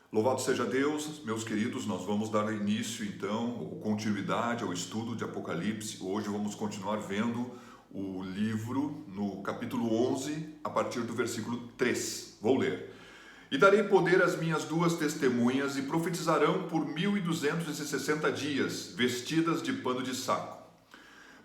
Louvado seja Deus, meus queridos, nós vamos dar início então, ou continuidade ao estudo de Apocalipse. Hoje vamos continuar vendo o livro no capítulo 11, a partir do versículo 3. Vou ler. E darei poder às minhas duas testemunhas e profetizarão por 1260 dias, vestidas de pano de saco.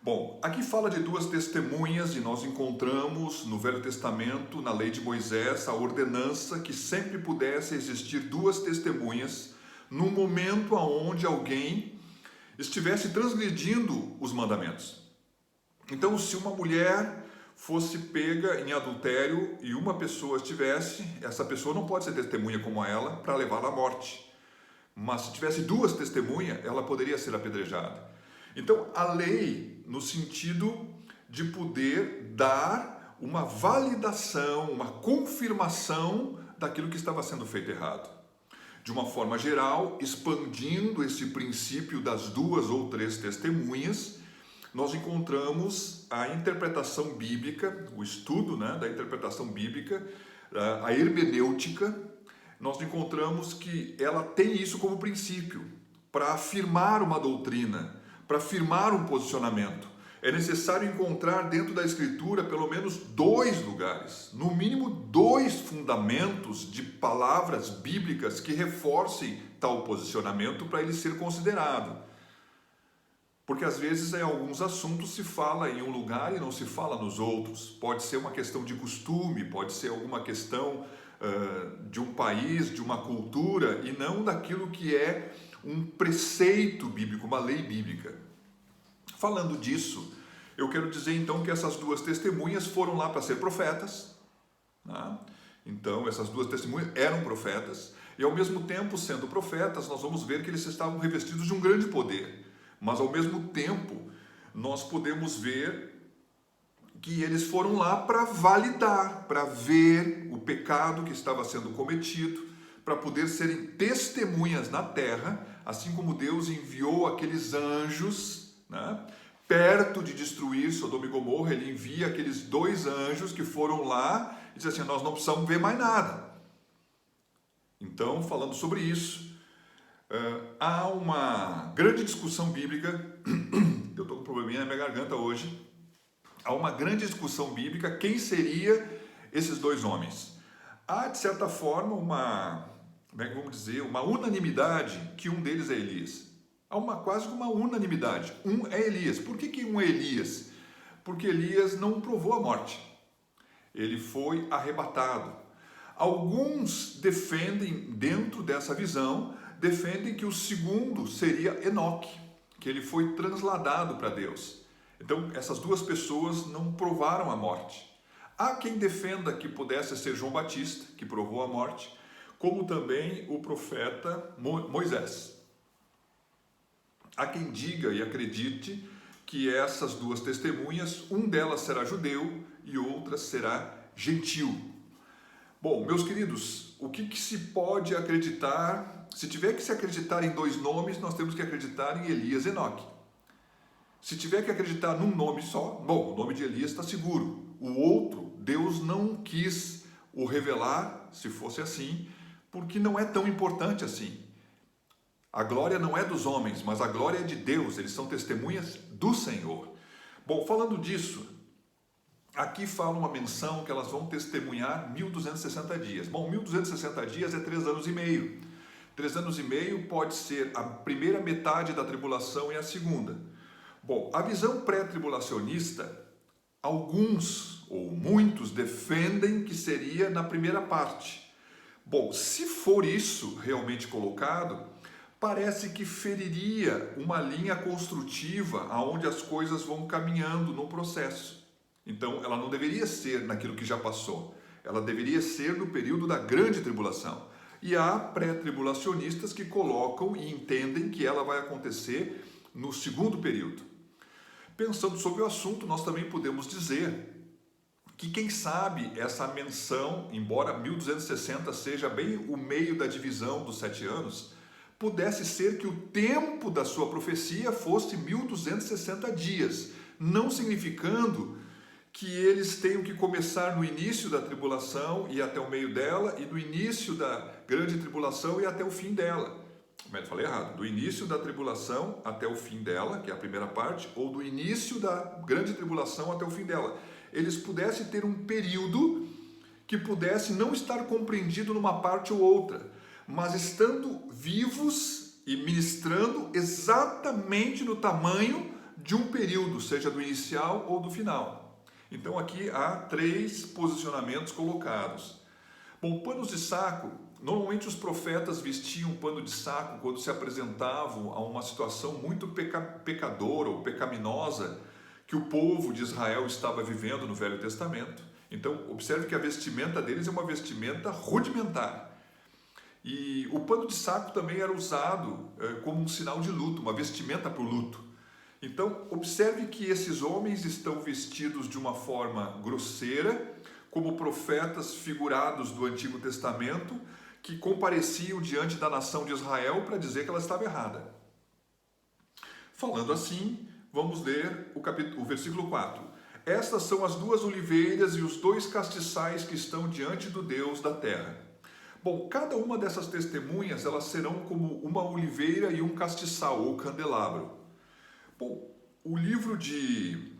Bom, aqui fala de duas testemunhas e nós encontramos no Velho Testamento, na lei de Moisés, a ordenança que sempre pudesse existir duas testemunhas no momento onde alguém estivesse transgredindo os mandamentos. Então, se uma mulher fosse pega em adultério e uma pessoa estivesse, essa pessoa não pode ser testemunha como ela para levá-la à morte. Mas se tivesse duas testemunhas, ela poderia ser apedrejada. Então, a lei, no sentido de poder dar uma validação, uma confirmação daquilo que estava sendo feito errado. De uma forma geral, expandindo esse princípio das duas ou três testemunhas, nós encontramos a interpretação bíblica, o estudo da interpretação bíblica, a hermenêutica. Nós encontramos que ela tem isso como princípio, para afirmar uma doutrina, para afirmar um posicionamento. É necessário encontrar dentro da Escritura pelo menos dois lugares, no mínimo dois fundamentos de palavras bíblicas que reforcem tal posicionamento para ele ser considerado. Porque às vezes em alguns assuntos se fala em um lugar e não se fala nos outros. Pode ser uma questão de costume, pode ser alguma questão de um país, de uma cultura, e não daquilo que é um preceito bíblico, uma lei bíblica. Falando disso, eu quero dizer então que essas duas testemunhas foram lá para ser profetas. Então, essas duas testemunhas eram profetas, e ao mesmo tempo, sendo profetas, nós vamos ver que eles estavam revestidos de um grande poder. Mas ao mesmo tempo, nós podemos ver que eles foram lá para validar, para ver o pecado que estava sendo cometido, para poder serem testemunhas na terra, assim como Deus enviou aqueles anjos, perto de destruir Sodoma e Gomorra. Ele envia aqueles dois anjos que foram lá e diz assim: nós não precisamos ver mais nada. Então, falando sobre isso, há uma grande discussão bíblica. Eu estou com um probleminha na minha garganta hoje. Há uma grande discussão bíblica, quem seria esses dois homens? Há, de certa forma, uma unanimidade que um deles é Elias. Há quase uma unanimidade. Um é Elias. Por que um é Elias? Porque Elias não provou a morte. Ele foi arrebatado. Alguns defendem, dentro dessa visão, defendem que o segundo seria Enoque, que ele foi transladado para Deus. Então, essas duas pessoas não provaram a morte. Há quem defenda que pudesse ser João Batista, que provou a morte, como também o profeta Moisés. Há quem diga e acredite que essas duas testemunhas, um delas será judeu e outra será gentil. Bom, meus queridos, o que se pode acreditar? Se tiver que se acreditar em dois nomes, nós temos que acreditar em Elias e Enoque. Se tiver que acreditar num nome só, bom, o nome de Elias está seguro. O outro, Deus não quis o revelar, se fosse assim, porque não é tão importante assim. A glória não é dos homens, mas a glória é de Deus. Eles são testemunhas do Senhor. Bom, falando disso, aqui fala uma menção que elas vão testemunhar 1260 dias. Bom, 1260 dias é 3 anos e meio. 3 anos e meio pode ser a primeira metade da tribulação e a segunda. Bom, a visão pré-tribulacionista, alguns ou muitos defendem que seria na primeira parte. Bom, se for isso realmente colocado, parece que feriria uma linha construtiva aonde as coisas vão caminhando no processo. Então, ela não deveria ser naquilo que já passou. Ela deveria ser no período da grande tribulação. E há pré-tribulacionistas que colocam e entendem que ela vai acontecer no segundo período. Pensando sobre o assunto, nós também podemos dizer que, quem sabe, essa menção, embora 1260 seja bem o meio da divisão dos 7 anos, pudesse ser que o tempo da sua profecia fosse 1260 dias, não significando que eles tenham que começar no início da tribulação e até o meio dela, e do início da grande tribulação e até o fim dela. Mas falei errado, do início da tribulação até o fim dela, que é a primeira parte, ou do início da grande tribulação até o fim dela. Eles pudessem ter um período que pudesse não estar compreendido numa parte ou outra, mas estando vivos e ministrando exatamente no tamanho de um período, seja do inicial ou do final. Então aqui há 3 posicionamentos colocados. Bom, panos de saco, normalmente os profetas vestiam pano de saco quando se apresentavam a uma situação muito pecadora ou pecaminosa que o povo de Israel estava vivendo no Velho Testamento. Então, observe que a vestimenta deles é uma vestimenta rudimentar. E o pano de saco também era usado como um sinal de luto, uma vestimenta para o luto. Então, observe que esses homens estão vestidos de uma forma grosseira, como profetas figurados do Antigo Testamento, que compareciam diante da nação de Israel para dizer que ela estava errada. Falando assim, vamos ler o versículo 4. Estas são as 2 oliveiras e os 2 castiçais que estão diante do Deus da terra. Bom, cada uma dessas testemunhas, elas serão como uma oliveira e um castiçal, ou candelabro. Bom, o livro de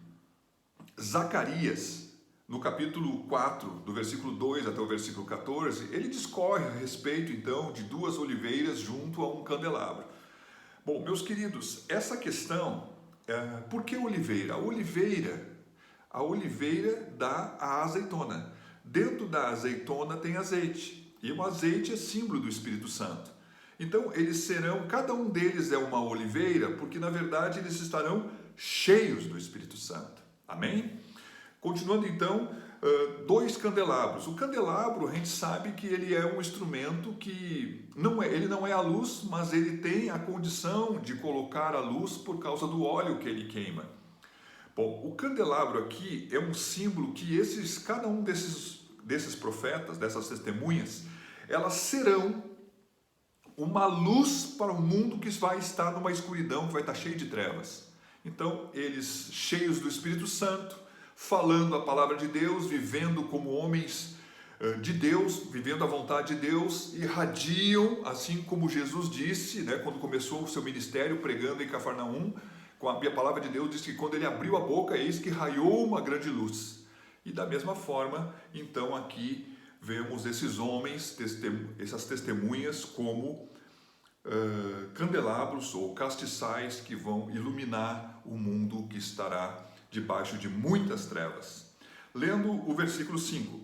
Zacarias, no capítulo 4, do versículo 2 até o versículo 14, ele discorre a respeito, então, de 2 oliveiras junto a um candelabro. Bom, meus queridos, essa questão, por que oliveira? A oliveira dá a azeitona. Dentro da azeitona tem azeite, e o azeite é símbolo do Espírito Santo. Então, eles serão, cada um deles é uma oliveira, porque na verdade eles estarão cheios do Espírito Santo. Amém? Continuando então, 2 candelabros. O candelabro, a gente sabe que ele é um instrumento que ele não é a luz, mas ele tem a condição de colocar a luz por causa do óleo que ele queima. Bom, o candelabro aqui é um símbolo que cada um desses profetas, dessas testemunhas, elas serão uma luz para um mundo que vai estar numa escuridão, que vai estar cheio de trevas. Então, eles cheios do Espírito Santo, falando a palavra de Deus, vivendo como homens de Deus, vivendo a vontade de Deus, irradiam, assim como Jesus disse, né, quando começou o seu ministério pregando em Cafarnaum, com a palavra de Deus diz que quando ele abriu a boca, eis que raiou uma grande luz. E da mesma forma, então aqui vemos esses homens, essas testemunhas como candelabros ou castiçais que vão iluminar o mundo que estará debaixo de muitas trevas. Lendo o versículo 5.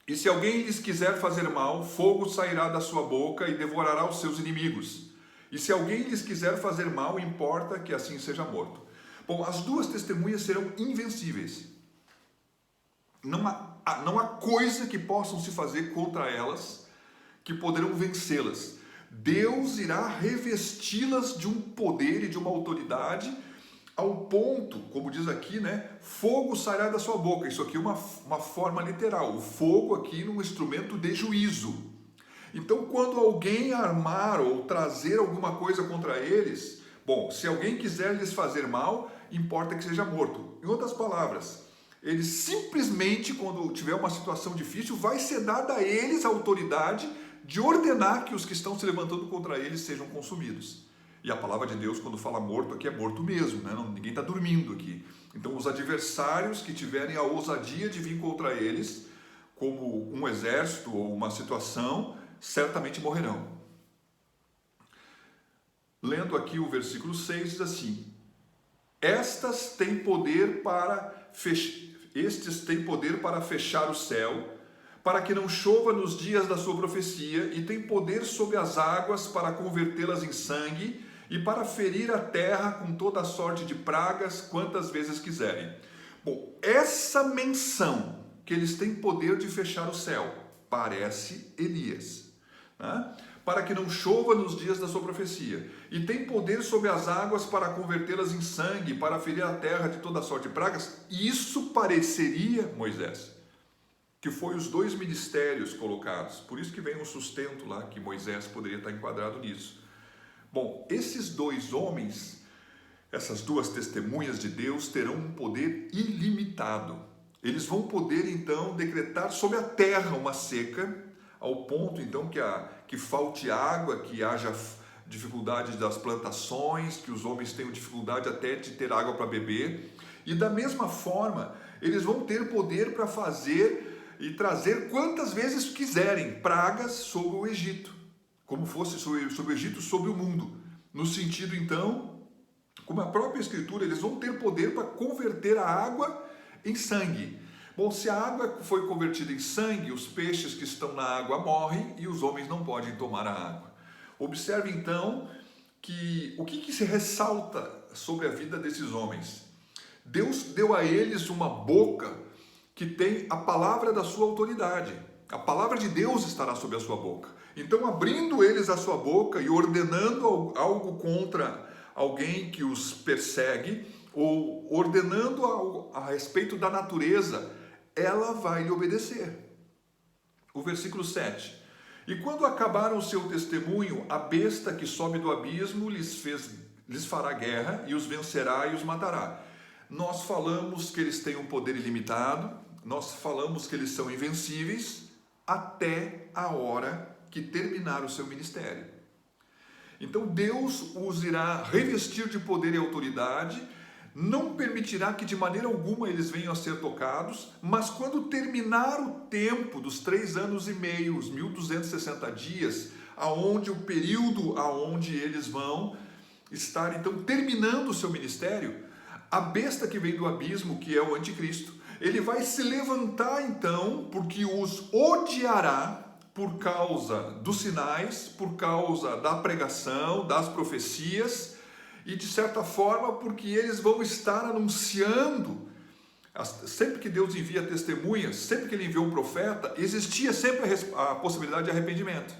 E se alguém lhes quiser fazer mal, fogo sairá da sua boca e devorará os seus inimigos. E se alguém lhes quiser fazer mal, importa que assim seja morto. Bom, as 2 testemunhas serão invencíveis. Não há coisa que possam se fazer contra elas que poderão vencê-las. Deus irá revesti-las de um poder e de uma autoridade ao ponto, como diz aqui, né? Fogo sairá da sua boca. Isso aqui é uma forma literal. O fogo aqui num instrumento de juízo. Então, quando alguém armar ou trazer alguma coisa contra eles, bom, se alguém quiser lhes fazer mal, importa que seja morto. Em outras palavras, eles simplesmente, quando tiver uma situação difícil, vai ser dada a eles a autoridade de ordenar que os que estão se levantando contra eles sejam consumidos. E a palavra de Deus, quando fala morto, aqui é morto mesmo, né? Ninguém está dormindo aqui. Então, os adversários que tiverem a ousadia de vir contra eles, como um exército ou uma situação, certamente morrerão. Lendo aqui o versículo 6, diz assim: Estes têm poder para fechar o céu, para que não chova nos dias da sua profecia, e têm poder sobre as águas para convertê-las em sangue, e para ferir a terra com toda a sorte de pragas, quantas vezes quiserem. Bom, essa menção que eles têm poder de fechar o céu, parece Elias, né? Para que não chova nos dias da sua profecia, e tem poder sobre as águas para convertê-las em sangue, para ferir a terra de toda sorte de pragas. Isso pareceria Moisés, que foi os 2 ministérios colocados, por isso que vem um sustento lá, que Moisés poderia estar enquadrado nisso. Bom, esses 2 homens, essas duas testemunhas de Deus terão um poder ilimitado. Eles vão poder então decretar sobre a terra uma seca, ao ponto então que falte água, que haja dificuldade das plantações, que os homens tenham dificuldade até de ter água para beber. E da mesma forma, eles vão ter poder para fazer e trazer quantas vezes quiserem pragas sobre o Egito, como fosse sobre o Egito, sobre o mundo. No sentido então, como a própria Escritura, eles vão ter poder para converter a água em sangue. Bom, se a água foi convertida em sangue, os peixes que estão na água morrem e os homens não podem tomar a água. Observe então que o que se ressalta sobre a vida desses homens. Deus deu a eles uma boca que tem a palavra da sua autoridade. A palavra de Deus estará sobre a sua boca. Então, abrindo eles a sua boca e ordenando algo contra alguém que os persegue, ou ordenando a respeito da natureza, ela vai lhe obedecer. O versículo 7. E quando acabaram o seu testemunho, a besta que sobe do abismo lhes fará guerra e os vencerá e os matará. Nós falamos que eles têm um poder ilimitado, nós falamos que eles são invencíveis até a hora que terminar o seu ministério. Então Deus os irá revestir de poder e autoridade, não permitirá que de maneira alguma eles venham a ser tocados, mas quando terminar o tempo dos 3 anos e meio, os 1260 dias, aonde o período aonde eles vão estar então terminando o seu ministério, a besta que vem do abismo, que é o anticristo, ele vai se levantar então, porque os odiará por causa dos sinais, por causa da pregação, das profecias, e de certa forma porque eles vão estar anunciando. Sempre que Deus envia testemunhas, sempre que ele enviou um profeta, existia sempre a possibilidade de arrependimento,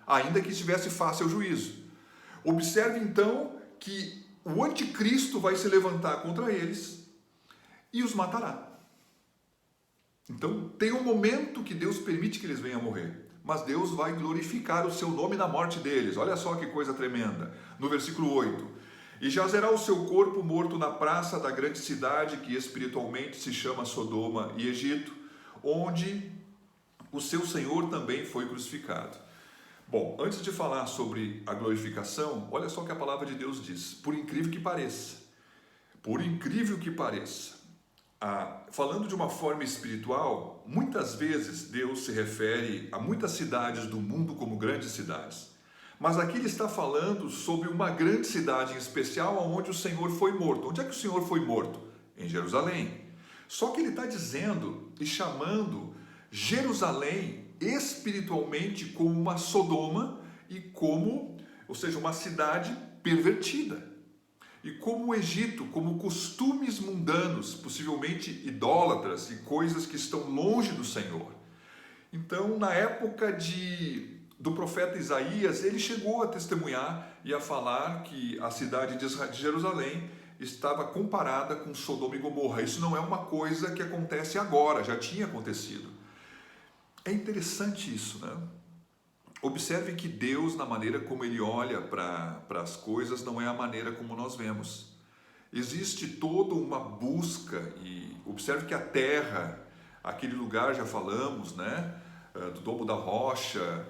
ainda que estivesse fácil o juízo. Observe então que o anticristo vai se levantar contra eles e os matará. Então tem um momento que Deus permite que eles venham a morrer, mas Deus vai glorificar o seu nome na morte deles. Olha só que coisa tremenda. No versículo 8: e jazerá o seu corpo morto na praça da grande cidade, que espiritualmente se chama Sodoma e Egito, onde o seu Senhor também foi crucificado. Bom, antes de falar sobre a glorificação, olha só o que a palavra de Deus diz. Por incrível que pareça, falando de uma forma espiritual, muitas vezes Deus se refere a muitas cidades do mundo como grandes cidades. Mas aqui ele está falando sobre uma grande cidade em especial, onde o Senhor foi morto. Onde é que o Senhor foi morto? Em Jerusalém. Só que ele está dizendo e chamando Jerusalém espiritualmente como uma Sodoma e como, ou seja, uma cidade pervertida. E como o Egito, como costumes mundanos, possivelmente idólatras e coisas que estão longe do Senhor. Então, na época do profeta Isaías, ele chegou a testemunhar e a falar que a cidade de Jerusalém estava comparada com Sodoma e Gomorra. Isso não é uma coisa que acontece agora, já tinha acontecido. É interessante isso, né? Observe que Deus, na maneira como Ele olha para as coisas, não é a maneira como nós vemos. Existe toda uma busca, e observe que a terra, aquele lugar, já falamos, né? Do Domo da Rocha,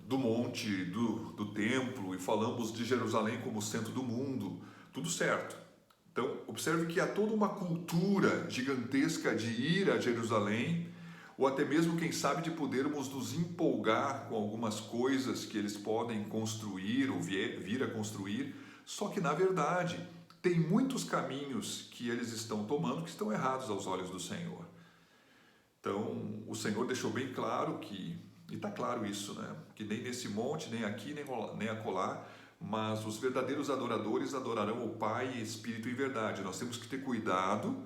do monte, do templo, e falamos de Jerusalém como centro do mundo, tudo certo. Então, observe que há toda uma cultura gigantesca de ir a Jerusalém, ou até mesmo, quem sabe, de podermos nos empolgar com algumas coisas que eles podem construir ou vir a construir, só que, na verdade, tem muitos caminhos que eles estão tomando que estão errados aos olhos do Senhor. Então, o Senhor deixou bem claro e está claro isso, né? Que nem nesse monte, nem aqui, nem acolá, mas os verdadeiros adoradores adorarão o Pai em espírito e verdade. Nós temos que ter cuidado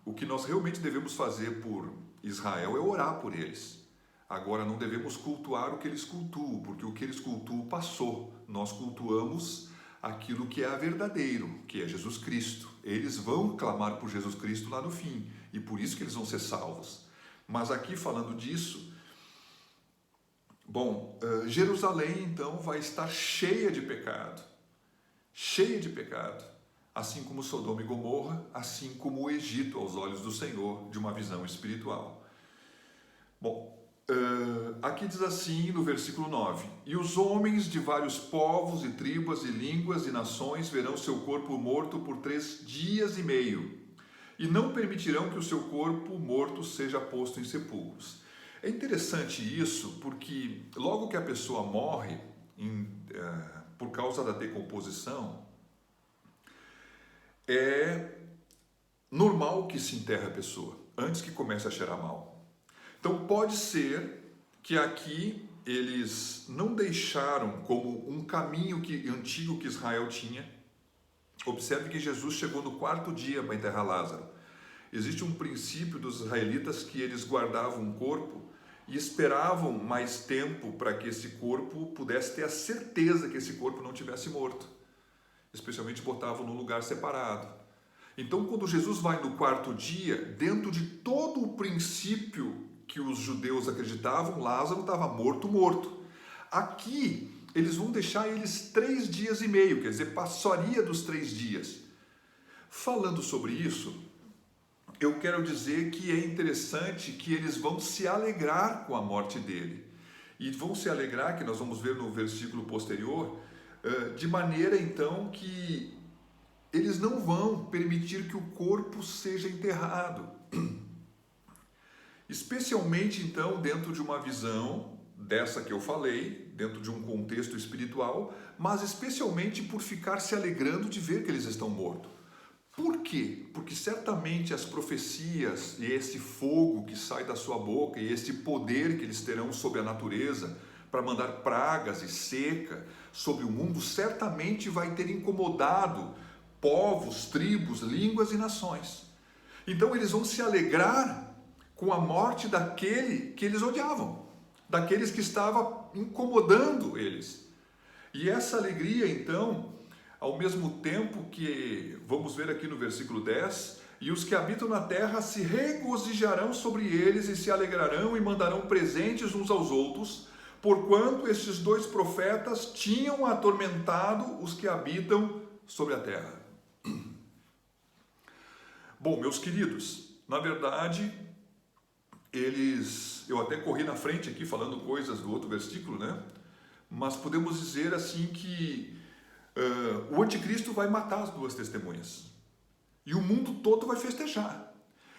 o que nós realmente devemos fazer por Israel é orar por eles. Agora, não devemos cultuar o que eles cultuam, porque o que eles cultuam passou. Nós cultuamos aquilo que é verdadeiro, que é Jesus Cristo. Eles vão clamar por Jesus Cristo lá no fim, e por isso que eles vão ser salvos. Mas aqui, falando disso, Jerusalém então vai estar cheia de pecado, cheia de pecado, assim como Sodoma e Gomorra, assim como o Egito aos olhos do Senhor, de uma visão espiritual. Bom, aqui diz assim no versículo 9: E os homens de vários povos e tribos e línguas e nações verão seu corpo morto por 3 dias e meio, e não permitirão que o seu corpo morto seja posto em sepulcros. É interessante isso, porque logo que a pessoa morre, por causa da decomposição, é normal que se enterre a pessoa, antes que comece a cheirar mal. Então pode ser que aqui eles não deixaram como um caminho antigo que Israel tinha. Observe que Jesus chegou no 4º dia para enterrar Lázaro. Existe um princípio dos israelitas que eles guardavam um corpo e esperavam mais tempo para que esse corpo pudesse ter a certeza que esse corpo não tivesse morto. Especialmente botavam num lugar separado. Então, quando Jesus vai no 4º dia, dentro de todo o princípio que os judeus acreditavam, Lázaro estava morto. Aqui, eles vão deixar eles 3 dias e meio, quer dizer, passaria dos 3 dias. Falando sobre isso, eu quero dizer que é interessante que eles vão se alegrar com a morte dele. E vão se alegrar, que nós vamos ver no versículo posterior, de maneira então que eles não vão permitir que o corpo seja enterrado. Especialmente então dentro de uma visão dessa que eu falei, dentro de um contexto espiritual, mas especialmente por ficar se alegrando de ver que eles estão mortos. Por quê? Porque certamente as profecias e esse fogo que sai da sua boca e esse poder que eles terão sobre a natureza para mandar pragas e seca sobre o mundo, certamente vai ter incomodado povos, tribos, línguas e nações. Então eles vão se alegrar com a morte daquele que eles odiavam, daqueles que estava incomodando eles. E essa alegria, então, ao mesmo tempo que, vamos ver aqui no versículo 10, e os que habitam na terra se regozijarão sobre eles e se alegrarão e mandarão presentes uns aos outros, porquanto estes 2 profetas tinham atormentado os que habitam sobre a terra. Bom, meus queridos, na verdade, eu até corri na frente aqui falando coisas do outro versículo, né? Mas podemos dizer assim que o anticristo vai matar as 2 testemunhas e o mundo todo vai festejar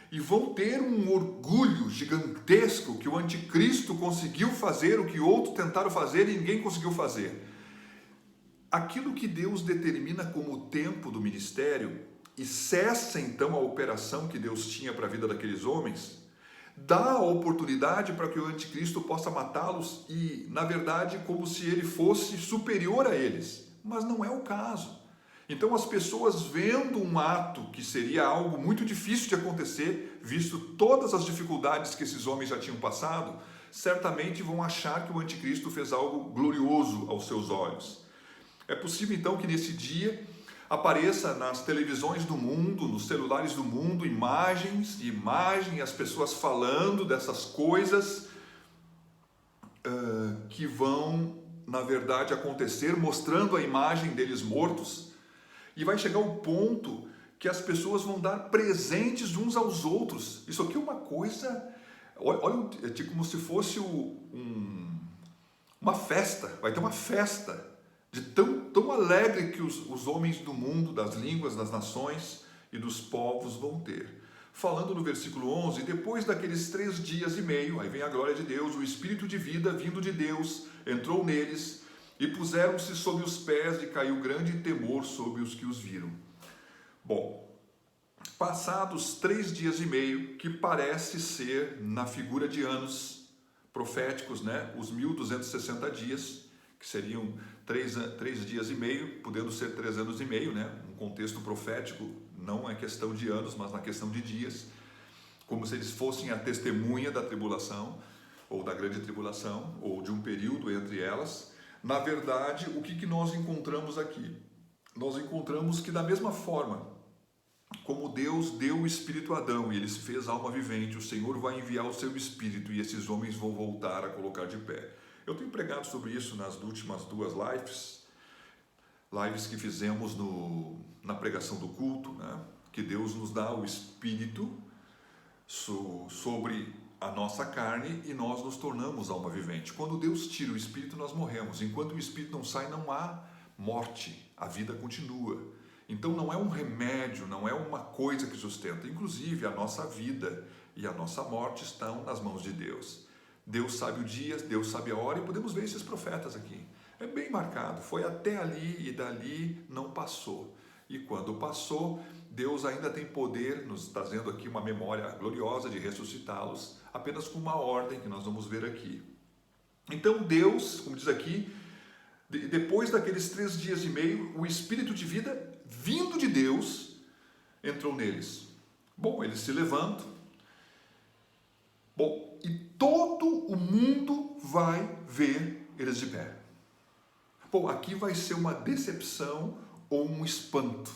e vão ter um orgulho gigantesco que o anticristo conseguiu fazer o que outros tentaram fazer e ninguém conseguiu fazer. Aquilo que Deus determina como o tempo do ministério e cessa então a operação que Deus tinha para a vida daqueles homens, dá a oportunidade para que o anticristo possa matá-los e, na verdade, como se ele fosse superior a eles. Mas não é o caso. Então as pessoas vendo um ato que seria algo muito difícil de acontecer, visto todas as dificuldades que esses homens já tinham passado, certamente vão achar que o anticristo fez algo glorioso aos seus olhos. É possível então que nesse dia apareça nas televisões do mundo, nos celulares do mundo, imagens, as pessoas falando dessas coisas que vão, na verdade, acontecer, mostrando a imagem deles mortos, e vai chegar o ponto que as pessoas vão dar presentes uns aos outros. Isso aqui é uma coisa, olha, é tipo como se fosse uma festa, vai ter uma festa, de tão alegre que os homens do mundo, das línguas, das nações e dos povos vão ter. Falando no versículo 11, depois daqueles 3 dias e meio, aí vem a glória de Deus, o Espírito de vida vindo de Deus entrou neles e puseram-se sob os pés e caiu grande temor sobre os que os viram. Bom, passados 3 dias e meio, que parece ser na figura de anos proféticos, né? Os 1260 dias, que seriam 3 dias e meio, podendo ser 3 anos e meio, né? Um contexto profético, não é questão de anos, mas na questão de dias, como se eles fossem a testemunha da tribulação, ou da grande tribulação, ou de um período entre elas. Na verdade, o que nós encontramos aqui? Nós encontramos que da mesma forma como Deus deu o Espírito a Adão e ele se fez alma vivente, o Senhor vai enviar o seu Espírito e esses homens vão voltar a colocar de pé. Eu tenho pregado sobre isso nas últimas 2 lives, lives que fizemos na pregação do culto, né? Que Deus nos dá o Espírito sobre a nossa carne e nós nos tornamos alma vivente. Quando Deus tira o Espírito, nós morremos. Enquanto o Espírito não sai, não há morte, a vida continua. Então não é um remédio, não é uma coisa que sustenta. Inclusive a nossa vida e a nossa morte estão nas mãos de Deus. Deus sabe o dia, Deus sabe a hora, e podemos ver esses profetas aqui. É bem marcado, foi até ali e dali não passou. E quando passou, Deus ainda tem poder, nos trazendo aqui uma memória gloriosa de ressuscitá-los, apenas com uma ordem que nós vamos ver aqui. Então Deus, como diz aqui, depois daqueles 3 dias e meio, o Espírito de vida vindo de Deus entrou neles. Bom, eles se levantam. Bom, e todo o mundo vai ver eles de pé. Bom, aqui vai ser uma decepção ou um espanto.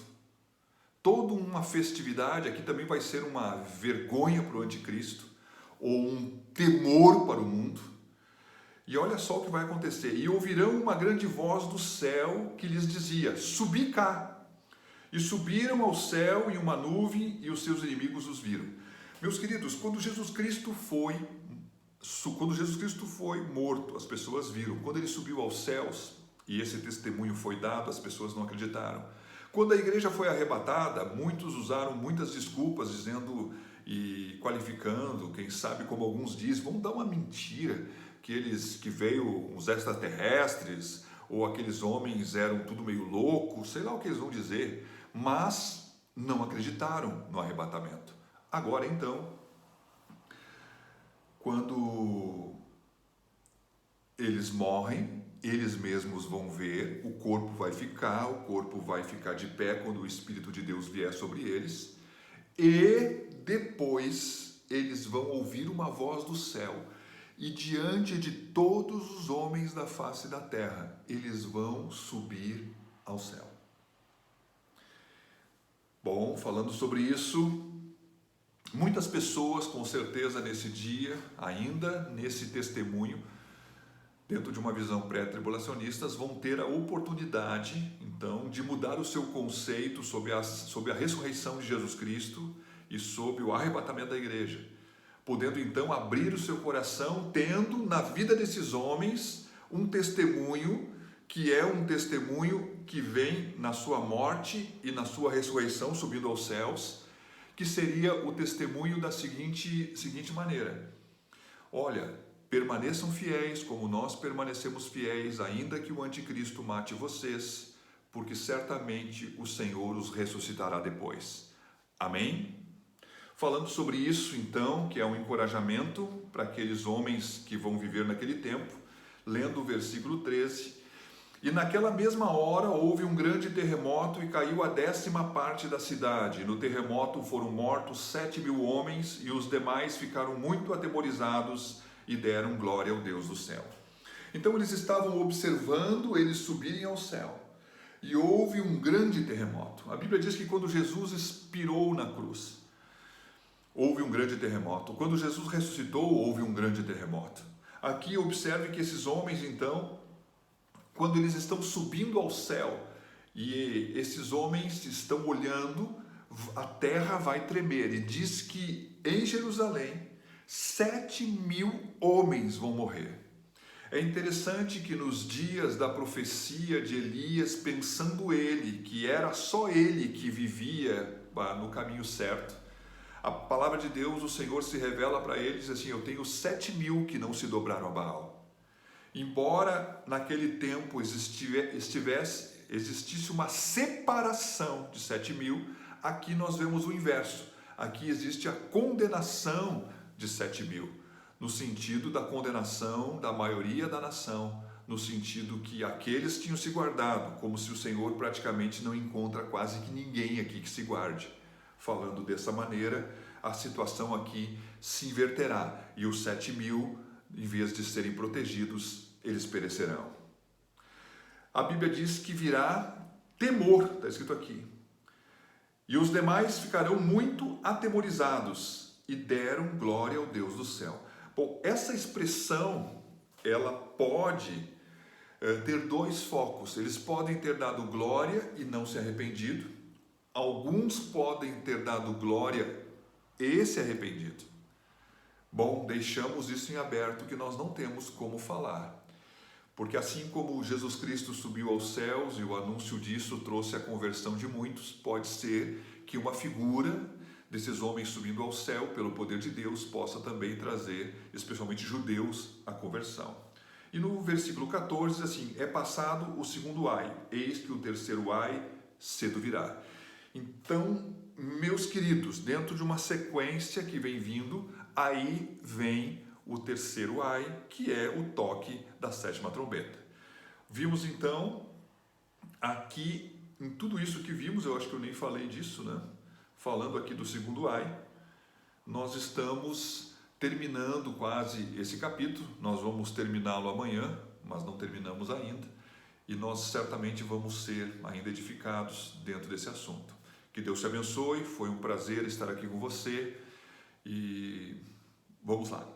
Toda uma festividade, aqui também vai ser uma vergonha para o anticristo, ou um temor para o mundo. E olha só o que vai acontecer. E ouvirão uma grande voz do céu que lhes dizia: subi cá. E subiram ao céu em uma nuvem, e os seus inimigos os viram. Meus queridos, quando Jesus Cristo foi morto, as pessoas viram. Quando ele subiu aos céus, e esse testemunho foi dado, as pessoas não acreditaram. Quando a igreja foi arrebatada, muitos usaram muitas desculpas, dizendo e qualificando, quem sabe como alguns dizem, vamos dar uma mentira, que veio uns extraterrestres, ou aqueles homens eram tudo meio loucos, sei lá o que eles vão dizer, mas não acreditaram no arrebatamento. Agora então, quando eles morrem, eles mesmos vão ver, o corpo vai ficar de pé quando o Espírito de Deus vier sobre eles, e depois eles vão ouvir uma voz do céu, e diante de todos os homens da face da terra, eles vão subir ao céu. Bom, falando sobre isso, muitas pessoas com certeza nesse dia, ainda nesse testemunho, dentro de uma visão pré-tribulacionistas, vão ter a oportunidade, então, de mudar o seu conceito sobre a ressurreição de Jesus Cristo e sobre o arrebatamento da igreja, podendo, então, abrir o seu coração, tendo na vida desses homens um testemunho que é um testemunho que vem na sua morte e na sua ressurreição, subindo aos céus, que seria o testemunho da seguinte maneira: olha, permaneçam fiéis como nós permanecemos fiéis, ainda que o anticristo mate vocês, porque certamente o Senhor os ressuscitará depois. Amém? Falando sobre isso, então, que é um encorajamento para aqueles homens que vão viver naquele tempo, lendo o versículo 13: e naquela mesma hora houve um grande terremoto e caiu a 10ª parte da cidade. No terremoto foram mortos 7.000 homens e os demais ficaram muito atemorizados e deram glória ao Deus do céu. Então eles estavam observando eles subirem ao céu e houve um grande terremoto. A Bíblia diz que quando Jesus expirou na cruz, houve um grande terremoto. Quando Jesus ressuscitou, houve um grande terremoto. Aqui observe que esses homens, então, quando eles estão subindo ao céu e esses homens estão olhando, a terra vai tremer. E diz que em Jerusalém 7.000 homens vão morrer. É interessante que nos dias da profecia de Elias, pensando ele que era só ele que vivia no caminho certo, a palavra de Deus, o Senhor se revela para ele e diz assim: eu tenho 7.000 que não se dobraram a Baal. Embora naquele tempo existisse uma separação de 7.000, aqui nós vemos o inverso. Aqui existe a condenação de 7.000, no sentido da condenação da maioria da nação, no sentido que aqueles tinham se guardado, como se o Senhor praticamente não encontra quase que ninguém aqui que se guarde. Falando dessa maneira, a situação aqui se inverterá e os 7.000, em vez de serem protegidos, eles perecerão. A Bíblia diz que virá temor, está escrito aqui. E os demais ficarão muito atemorizados e deram glória ao Deus do céu. Bom, essa expressão, ela pode ter dois focos. Eles podem ter dado glória e não se arrependido. Alguns podem ter dado glória e se arrependido. Bom, deixamos isso em aberto, que nós não temos como falar. Porque assim como Jesus Cristo subiu aos céus e o anúncio disso trouxe a conversão de muitos, pode ser que uma figura desses homens subindo ao céu pelo poder de Deus possa também trazer, especialmente judeus, a conversão. E no versículo 14 diz assim: é passado o segundo ai, eis que o terceiro ai cedo virá. Então, meus queridos, dentro de uma sequência que vem vindo, aí vem o terceiro ai, que é o toque da sétima trombeta. Vimos então, aqui, em tudo isso que vimos, eu acho que eu nem falei disso, né? Falando aqui do segundo ai, nós estamos terminando quase esse capítulo, nós vamos terminá-lo amanhã, mas não terminamos ainda, e nós certamente vamos ser ainda edificados dentro desse assunto. Que Deus te abençoe, foi um prazer estar aqui com você, e vamos lá.